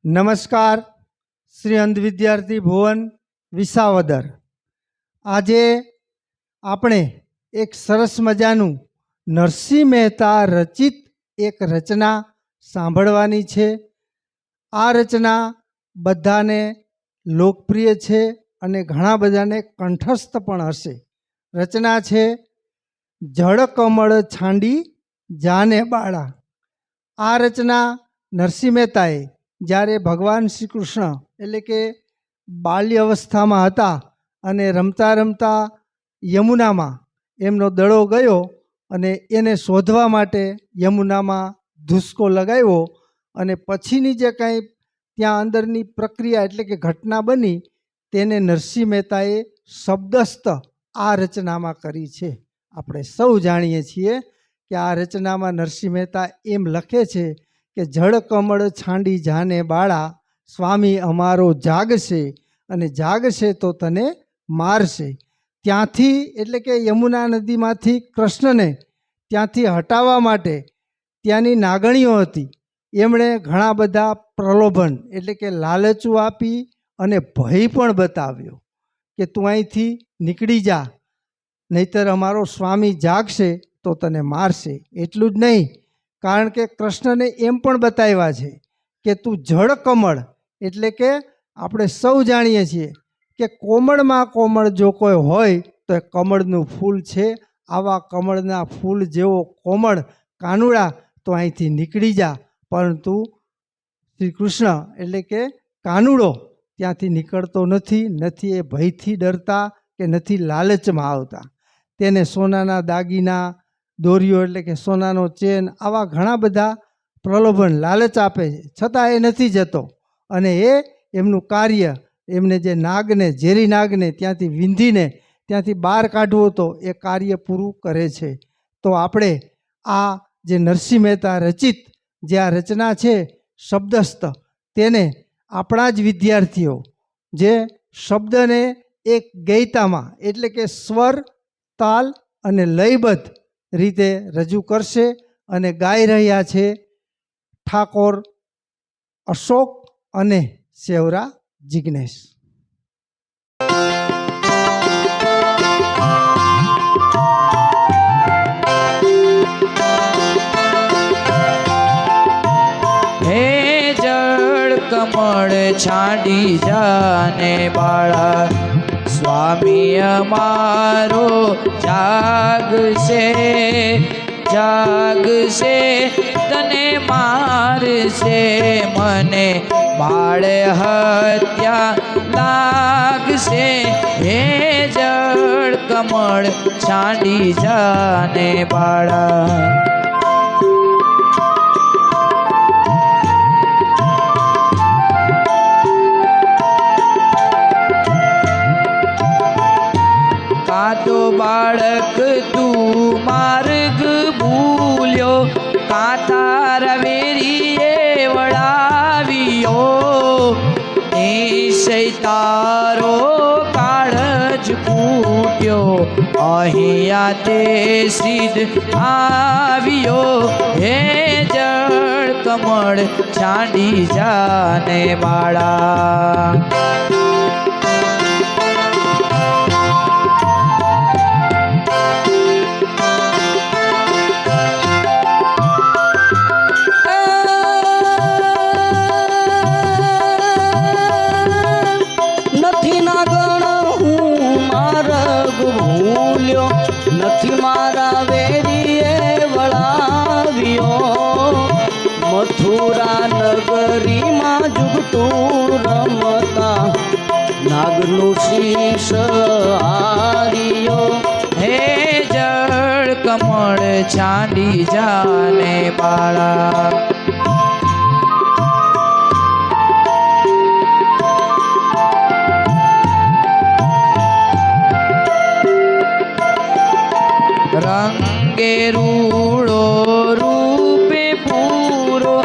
નમસ્કાર, શ્રી અંધ વિદ્યાર્થી ભુવન વિસાવદર। આજે આપણે એક સરસ મજાનું નરસિંહ મહેતા રચિત એક રચના સાંભળવાની છે। આ રચના બધાને લોકપ્રિય છે અને ઘણા બધાને કંઠસ્થ પણ હશે। રચના છે જળ કમળ છાંડી જાને બાળા। આ રચના નરસિંહ મહેતાએ જ્યારે ભગવાન શ્રી કૃષ્ણ એટલે કે બાલ્ય અવસ્થામાં હતા અને રમતા રમતા યમુનામાં એમનો દડો ગયો અને એને શોધવા માટે યમુનામાં ધુસકો લગાવ્યો અને પછીની જે કાંઈ ત્યાં અંદરની પ્રક્રિયા એટલે કે ઘટના બની તેને નરસિંહ મહેતાએ શબ્દસ્થ આ રચનામાં કરી છે। આપણે સૌ જાણીએ છીએ કે આ રચનામાં નરસિંહ મહેતા એમ લખે છે કે જળ કમળ છાંડી જાને બાળા, સ્વામી અમારો જાગશે અને જાગશે તો તને મારશે। ત્યાંથી એટલે કે યમુના નદીમાંથી કૃષ્ણને ત્યાંથી હટાવવા માટે ત્યાંની નાગણીઓ હતી એમણે ઘણા બધા પ્રલોભન એટલે કે લાલચું આપી અને ભય પણ બતાવ્યો કે તું અહીંથી નીકળી જા, નહીતર અમારો સ્વામી જાગશે તો તને મારશે। એટલું જ નહીં, કારણ કે કૃષ્ણને એમ પણ બતાવ્યા છે કે તું જળ કમળ એટલે કે આપણે સૌ જાણીએ છીએ કે કોમળમાં કોમળ જો કોઈ હોય તો એ કમળનું ફૂલ છે। આવા કમળના ફૂલ જેવો કોમળ કાનુડા તો અહીંથી નીકળી જા, પરંતુ શ્રી કૃષ્ણ એટલે કે કાનુડો ત્યાંથી નીકળતો નથી એ ભયથી ડરતા કે નથી લાલચમાં આવતા। તેને સોનાના દાગીના, દોરીઓ એટલે કે સોનાનો ચેન, આવા ઘણા બધા પ્રલોભન લાલચ આપે છે, છતાં એ નથી જતો અને એમનું કાર્ય એમને જે નાગને ઝેરી નાગને ત્યાંથી વીંધીને ત્યાંથી બહાર કાઢવો હતો એ કાર્ય પૂરું કરે છે। તો આપણે આ જે નરસિંહ મહેતા રચિત જે આ રચના છે શબ્દસ્થ, તેને આપણા જ વિદ્યાર્થીઓ જે શબ્દને એક ગયતામાં એટલે કે સ્વર, તાલ અને લયબદ્ધ રીતે રજૂ કરશે અને ગાઈ રહ્યા છે ઠાકોર અશોક અને સેવરા જિગ્નેશ। હે જળ કમળ છાંડી જાને બાળા, સ્વામી અમારો જાગશે જાગશે તને મારશે, મને બાળ હત્યા લાગશે। હે જળ કમળ છાંડી જાને બાળા। કાતો બાળક તું માર્ગ ભૂલ્યો, કાતારા વેરીએ વળાવ્યો, નિશ્ચય તારો કાળજ ફૂટ્યો, અહીંયા તે સિદ્ધ આવ્યો। હે જળ કમળ છાંડી જાને બાળા। નથી મારા વેરીએ વળાવ્યો, મથુરા નગરીમાં જુગતું રમતા નાગનું શીશ હાર્યો। હે જળ કમળ છાંડી જાને બાળા। રંગે રૂડો રૂપે પૂરો,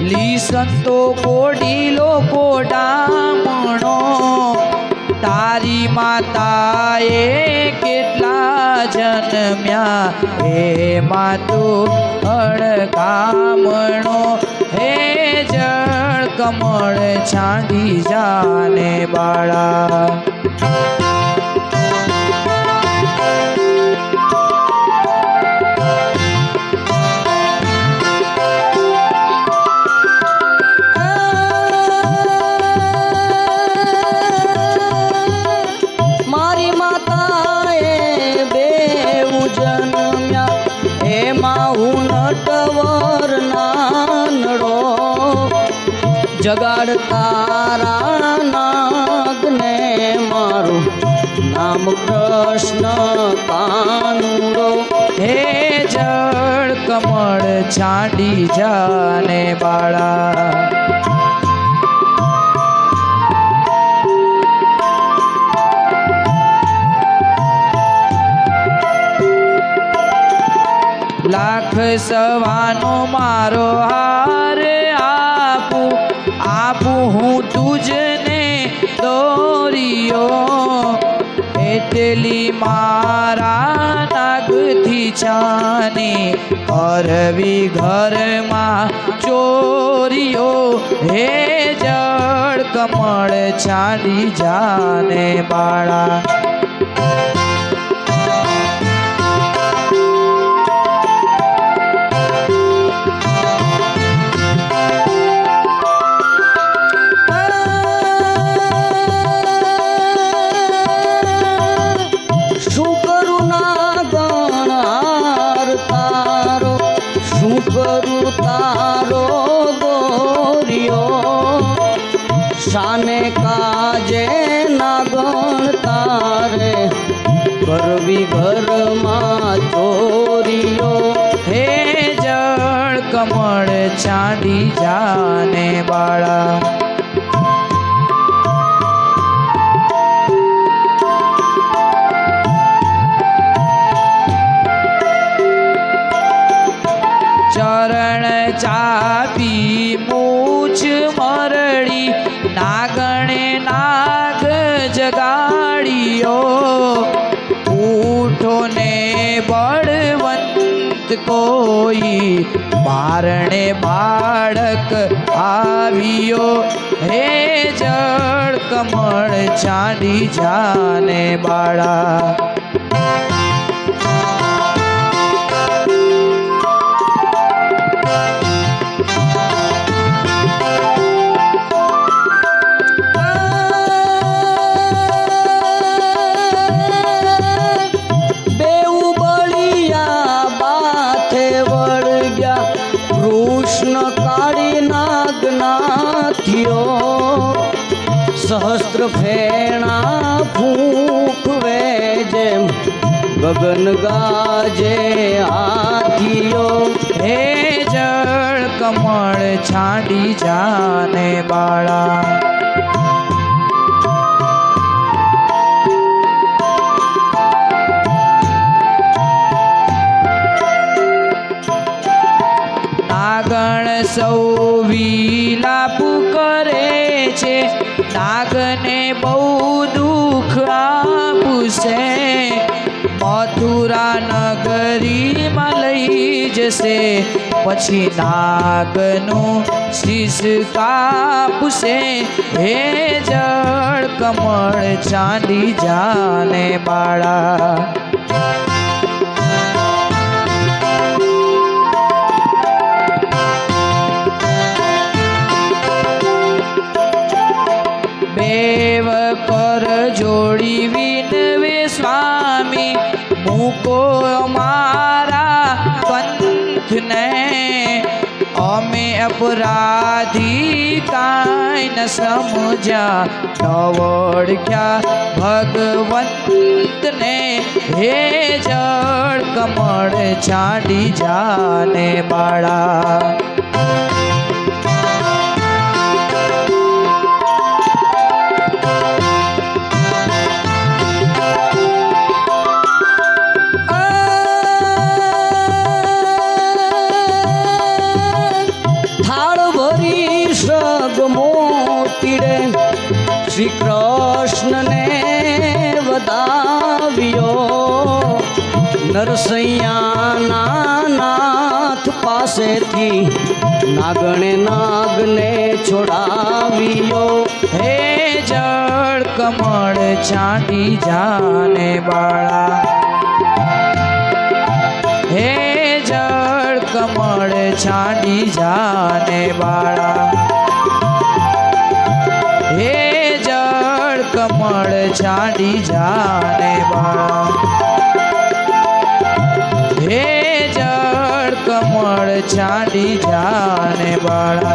લીસંતો કોડીલો કોડામણો, તારી માતાએ કેટલા જન્મ્યા એમાં તું અડકામણો હે જળ કમળ છાંડી જાને બાળા મારી માતાએ બેઉ જન્મ્યા એમાં હું નટવર નાનડો જગાડ તારા નાગને મારું નામ કૃષ્ણ કાનુડો હે જળ કમળ છાંડી જાને બાળા લાખ સવાનો મારો હાર આપું હું તુજને દોરિયો એટલી મારા નાગથી છાની અરવી ઘરમાં ચોરીઓ હે જળ કમળ છાંડી જાને બાળા તારો ગોરિયો શાને કાજે નાગણ તારે કરવી ઘરમાં ચોરીઓ હે જળ કમળ છાંડી જાને બાળા ચરણ ચાપી મૂછ મરડી નાગણે નાગ જગાડ્યો ઉઠો ને બળવંત કોઈ બારણે બાળક આવ્યો હે જળ કમળ છાંડી જાને બાળા સહસ્ત્ર ફેણા ફૂંકવે જેમ ગગન ગાજે હાથીઓ હે જળ કમળ છાંડી જાને બાળા નાગણ સૌ વિલાપ કરે છે નાગને બહુ દુઃખ આપશે મથુરા નગરીમાં લઈ જશે પછી નાગનું શીશ કાપશે હે જળ કમળ છાંડી જાને બાળા બેવ કર જોડી વિનવે સ્વામી મૂકો મારા પંથને અમે અપરાધી કાંઈ ન સમજ્યા ન ઓળખ્યા ભગવંતને હે જળ કમળ છાંડી જાને બાળા શ્રી કૃષ્ણને વધાવ્યો નરસૈયાના નાથ પાસેથી નાગણે નાગને છોડાવ્યો હે જળ કમળ છાંડી જાને બાળા હે જળ કમળ છાંડી જાને બાળા હે જળ કમળ છાંડી જાને બાળા હે જળ કમળ છાંડી જાને બાળા